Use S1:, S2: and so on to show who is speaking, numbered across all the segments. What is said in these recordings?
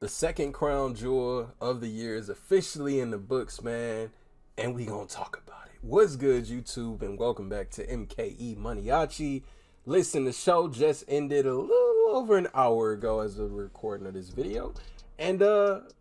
S1: The second crown jewel of the year is officially in the books, man, and we gonna talk about it. What's good, YouTube, and welcome back to MKE Maniaci. Listen, the show just ended a little over an hour ago as of recording of this video, and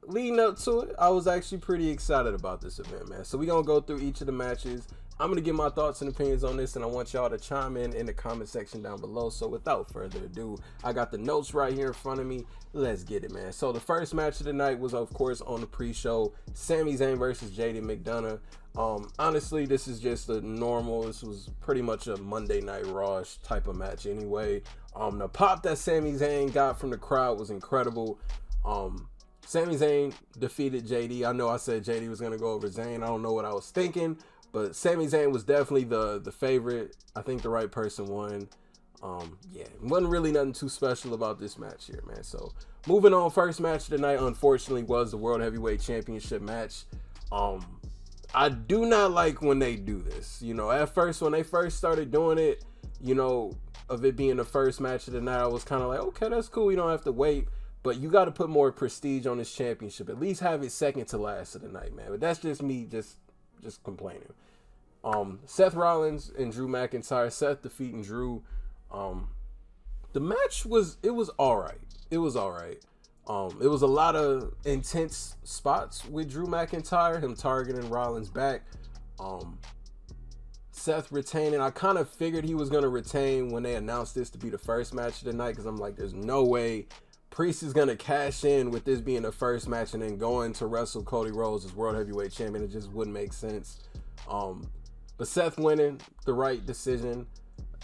S1: leading up to it, I was actually pretty excited about this event, man. So we gonna go through each of the matches. I'm gonna give my thoughts and opinions on this, and I want y'all to chime in the comment section down below. So without further ado, I got the notes right here in front of me. Let's get it, man. So the first match of the night was, of course, on the pre-show, Sami Zayn versus Jaden McDonough. Honestly, this is just a normal, this was pretty much a Monday Night Raw type of match anyway. The pop that Sami Zayn got from the crowd was incredible. Sami Zayn defeated JD. I know I said JD was gonna go over Zayn. I don't know what I was thinking, but Sami Zayn was definitely the favorite. I think the right person won. Yeah, wasn't really nothing too special about this match here, man. So moving on, first match of the night, unfortunately, was the World Heavyweight Championship match. I do not like when they do this. You know, at first, when they first started doing it, you know, of it being the first match of the night, I was kind of like, okay, that's cool. You don't have to wait. But you got to put more prestige on this championship. At least have it second to last of the night, man. But that's just me just complaining. Seth Rollins and Drew McIntyre. Seth defeating Drew. The match was all right. It was all right. It was a lot of intense spots with Drew McIntyre, him targeting Rollins back. Seth retaining. I kind of figured he was going to retain when they announced this to be the first match of the night, because I'm like, there's no way Priest is going to cash in with this being the first match and then going to wrestle Cody Rhodes as World Heavyweight Champion. It just wouldn't make sense. But Seth winning, the right decision.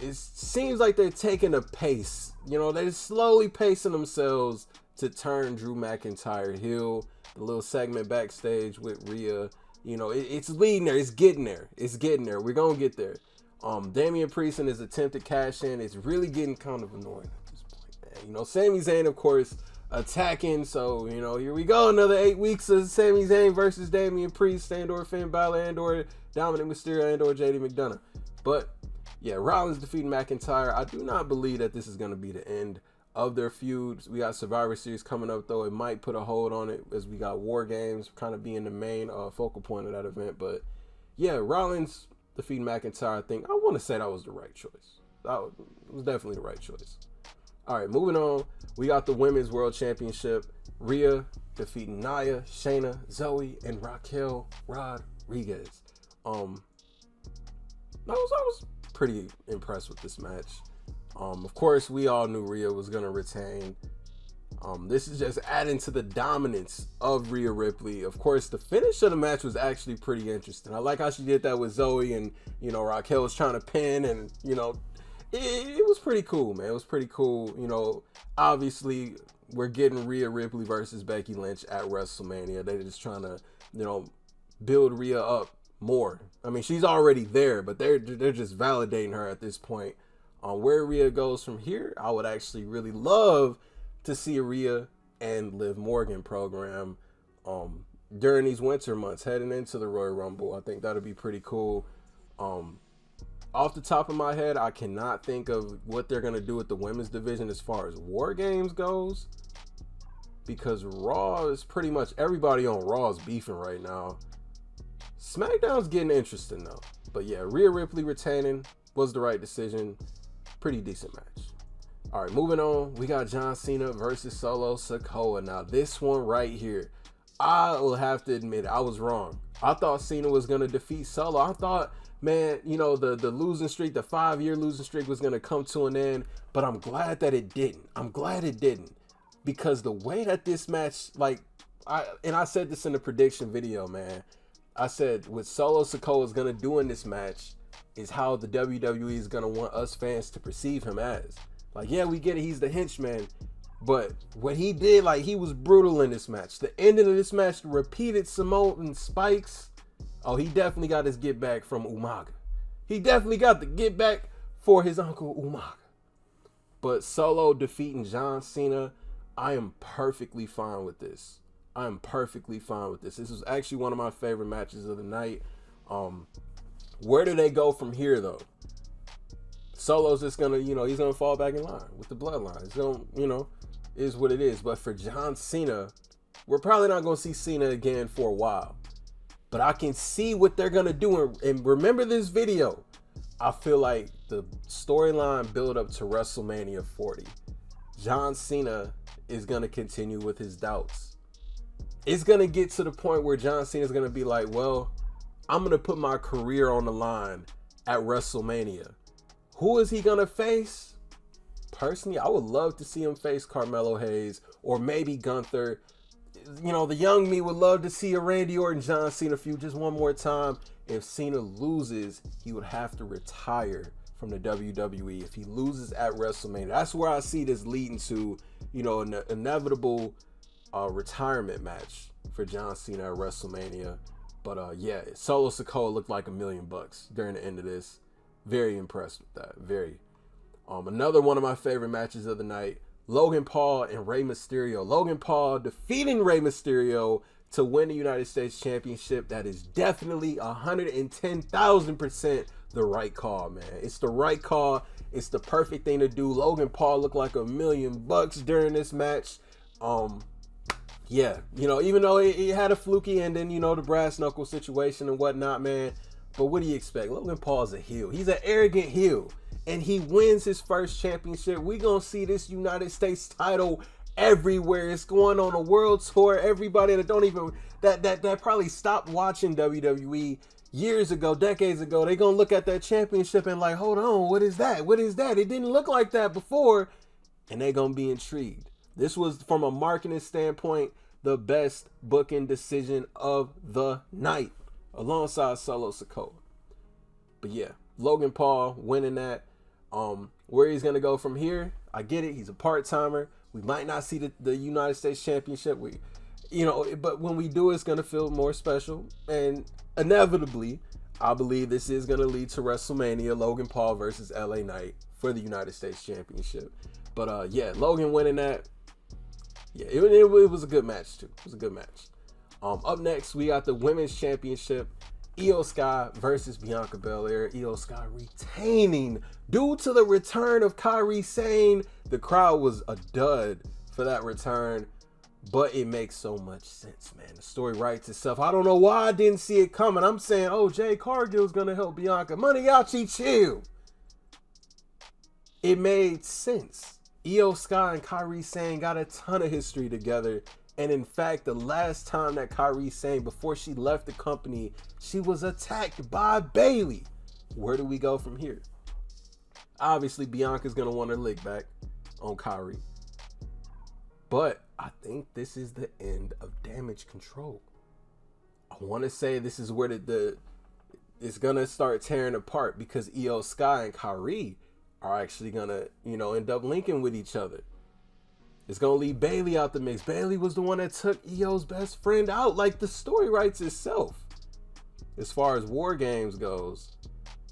S1: It seems like they're taking a pace. You know, they're slowly pacing themselves to turn Drew McIntyre heel. The little segment backstage with Rhea, you know, it's leading there. It's getting there. It's getting there. We're going to get there. Damien Priest and his attempt to cash in is really getting kind of annoying at this point, man. You know, Sami Zayn, of course, attacking. So, you know, here we go. Another 8 weeks of Sami Zayn versus Damien Priest, and/or Finn Balor, and/or Dominic Mysterio, and/or JD McDonough. But yeah, Rollins defeating McIntyre. I do not believe that this is going to be the end of their feuds. We got Survivor Series coming up, though. It might put a hold on it, as we got War Games kind of being the main focal point of that event. But yeah, Rollins defeating McIntyre, I think, I want to say that was the right choice. It was definitely the right choice. All right, moving on. We got the Women's World Championship. Rhea defeating Nia, Shayna, Zoe, and Raquel Rodriguez. I was pretty impressed with this match. Of course, we all knew Rhea was going to retain. This is just adding to the dominance of Rhea Ripley. Of course, the finish of the match was actually pretty interesting. I like how she did that with Zoe, and, you know, Raquel was trying to pin, and, you know, it was pretty cool, man. It was pretty cool. You know, obviously, we're getting Rhea Ripley versus Becky Lynch at WrestleMania. They're just trying to, you know, build Rhea up more. I mean, she's already there, but they're just validating her at this point. Where Rhea goes from here, I would actually really love to see a Rhea and Liv Morgan program during these winter months, heading into the Royal Rumble. I think that'd be pretty cool. Off the top of my head, I cannot think of what they're going to do with the women's division as far as War Games goes, because Raw is pretty much, everybody on Raw is beefing right now. SmackDown's getting interesting, though. But yeah, Rhea Ripley retaining was the right decision. Pretty decent match. All right, moving on. We got John Cena versus Solo Sikoa. Now, this one right here, I will have to admit, I was wrong. I thought Cena was going to defeat Solo. I thought, man, you know, the losing streak, the 5-year losing streak was going to come to an end, but I'm glad that it didn't. I'm glad it didn't, because the way that this match, like, I said this in the prediction video, man. I said what Solo Sikoa is going to do in this match is how the WWE is going to want us fans to perceive him as. Like, yeah, we get it. He's the henchman. But what he did, like, he was brutal in this match. The ending of this match, the repeated Samoan spikes. Oh, he definitely got his get back from Umaga. He definitely got the get back for his uncle Umaga. But Solo defeating John Cena, I am perfectly fine with this. I am perfectly fine with this. This was actually one of my favorite matches of the night. Where do they go from here, though? Solo's just gonna, you know, he's gonna fall back in line with the bloodline. It's gonna, you know, is what it is. But for John Cena, we're probably not going to see Cena again for a while. But I can see what they're going to do. And remember this video. I feel like the storyline build up to WrestleMania 40. John Cena is going to continue with his doubts. It's going to get to the point where John Cena is going to be like, well, I'm going to put my career on the line at WrestleMania. Who is he going to face? Personally, I would love to see him face Carmelo Hayes or maybe Gunther. You know, the young me would love to see a Randy Orton John Cena feud just one more time. If Cena loses, he would have to retire from the WWE. If he loses at WrestleMania, that's where I see this leading to, you know, an inevitable retirement match for John Cena at WrestleMania. But yeah, Solo Sikoa looked like $1 million during the end of this. Very impressed with that. Very. Another one of my favorite matches of the night. Logan Paul and Rey Mysterio. Logan Paul defeating Rey Mysterio to win the United States Championship. That is definitely 110,000% the right call, man. It's the right call. It's the perfect thing to do. Logan Paul looked like $1 million during this match. Yeah, you know, even though he had a fluky ending, you know, the brass knuckle situation and whatnot, man. But what do you expect? Logan Paul's a heel. He's an arrogant heel. And he wins his first championship. We're going to see this United States title everywhere. It's going on a world tour. Everybody that don't even, that probably stopped watching WWE years ago, decades ago, they're going to look at that championship and like, hold on, what is that? What is that? It didn't look like that before. And they're going to be intrigued. This was, from a marketing standpoint, the best booking decision of the night, alongside Solo Sikoa. But yeah, Logan Paul winning that. Where he's gonna go from here, I get it. He's a part-timer. We might not see the United States Championship. But when we do, it's gonna feel more special. And inevitably, I believe this is gonna lead to WrestleMania, Logan Paul versus LA Knight for the United States Championship. But yeah, Logan winning that. Yeah, it was a good match too. It was a good match. Up next, we got the Women's Championship. Io Sky versus Bianca Belair. Io Sky retaining due to the return of Kairi Sane. The crowd was a dud for that return, but it makes so much sense, man. The story writes itself. I don't know why I didn't see it coming. I'm saying, oh, Jay Cargill's gonna help Bianca. Maniaci, chill. It made sense. Io Sky and Kairi Sane got a ton of history together. And in fact, the last time that Kairi Sane, before she left the company, she was attacked by Bayley. Where do we go from here? Obviously, Bianca's going to want her lick back on Kairi. But I think this is the end of Damage Control. I want to say this is where it's going to start tearing apart, because Io Sky and Kairi are actually going to, end up linking with each other. It's going to leave Bayley out the mix. Bayley was the one that took Io's best friend out. Like, the story writes itself. As far as War Games goes,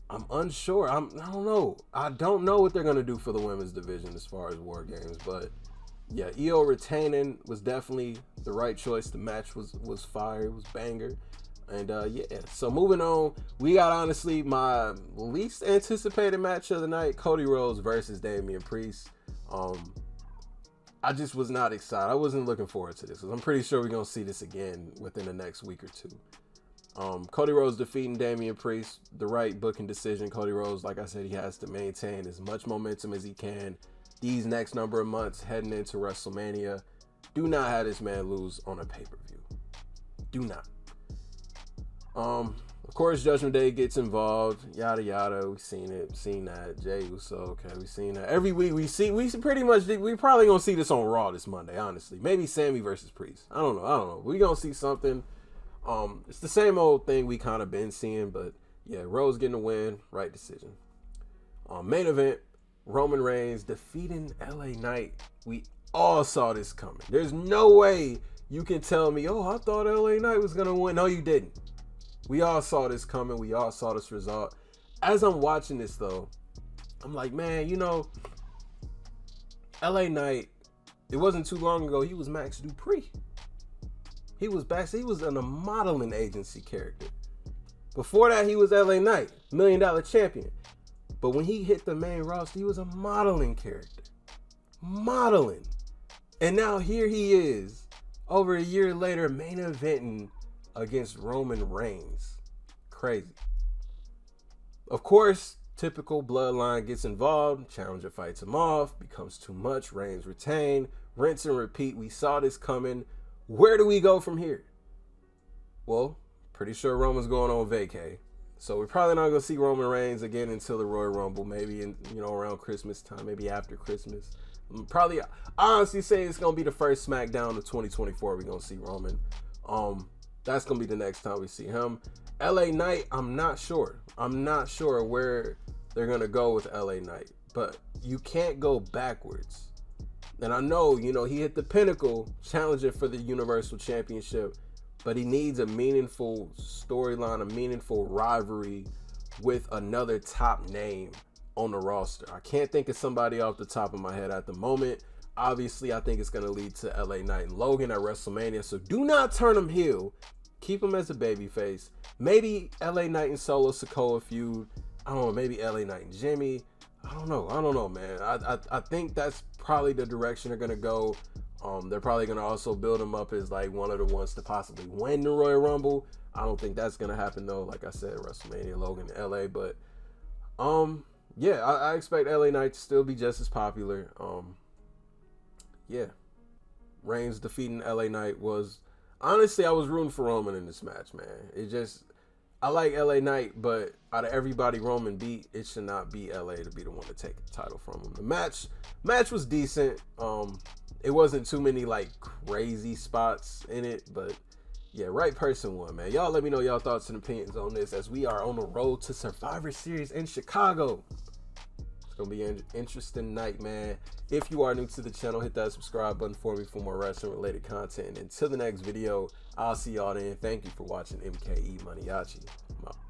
S1: I'm unsure. I don't know. I don't know what they're going to do for the women's division as far as War Games. But, yeah, Io retaining was definitely the right choice. The match was fire. It was banger. And, yeah. So, moving on, we got, honestly, my least anticipated match of the night. Cody Rhodes versus Damien Priest. I just was not excited. I wasn't looking forward to this, because I'm pretty sure we're going to see this again within the next week or two. Cody Rhodes defeating Damien Priest, the right booking decision. Cody Rhodes, like I said, he has to maintain as much momentum as he can these next number of months heading into WrestleMania. Do not have this man lose on a pay-per-view. Do not. Of course, Judgment Day gets involved. Yada yada. We've seen it. Seen that. Jey Uso. Okay, we've seen that. Every week we probably gonna see this on Raw this Monday. Honestly, maybe Sami versus Priest. I don't know. We gonna see something. It's the same old thing we kind of been seeing, but yeah, Rose getting a win. Right decision. Main event: Roman Reigns defeating LA Knight. We all saw this coming. There's no way you can tell me, oh, I thought LA Knight was gonna win. No, you didn't. We all saw this coming. We all saw this result. As I'm watching this, though, I'm like, man, LA Knight, it wasn't too long ago, he was Max Dupree. He was in a modeling agency character. Before that, he was LA Knight, $1 Million champion. But when he hit the main roster, he was a modeling character. Modeling. And now here he is over a year later, main eventing against Roman Reigns. Crazy. Of course, typical bloodline gets involved. Challenger fights him off. Becomes too much. Reigns retained. Rinse and repeat. We saw this coming. Where do we go from here? Well, pretty sure Roman's going on vacay. So we're probably not going to see Roman Reigns again until the Royal Rumble. Maybe in, around Christmas time. Maybe after Christmas. Probably, I honestly say it's going to be the first SmackDown of 2024 we're going to see Roman. That's going to be the next time we see him. LA Knight, I'm not sure. I'm not sure where they're going to go with LA Knight. But you can't go backwards. And I know, he hit the pinnacle challenging for the Universal Championship. But he needs a meaningful storyline, a meaningful rivalry with another top name on the roster. I can't think of somebody off the top of my head at the moment. Obviously, I think it's going to lead to LA Knight and Logan at WrestleMania. So do not turn him heel. Keep him as a babyface. Maybe LA Knight and Solo Sikoa feud. I don't know. Maybe LA Knight and Jimmy. I don't know, man. I think that's probably the direction they're going to go. They're probably going to also build him up as like one of the ones to possibly win the Royal Rumble. I don't think that's going to happen though. Like I said, WrestleMania, Logan, LA. But yeah, I expect LA Knight to still be just as popular. Yeah. Reigns defeating LA Knight was, honestly, I was rooting for Roman in this match, man. I like LA Knight, but out of everybody Roman beat, it should not be LA to be the one to take the title from him. The match was decent. It wasn't too many like crazy spots in it, but yeah, right person won, man. Y'all let me know y'all thoughts and opinions on this as we are on the road to Survivor Series in Chicago. It's going to be an interesting night, man. If you are new to the channel, hit that subscribe button for me for more wrestling related content. And until the next video, I'll see y'all then. Thank you for watching MKE Maniaci. I'm out.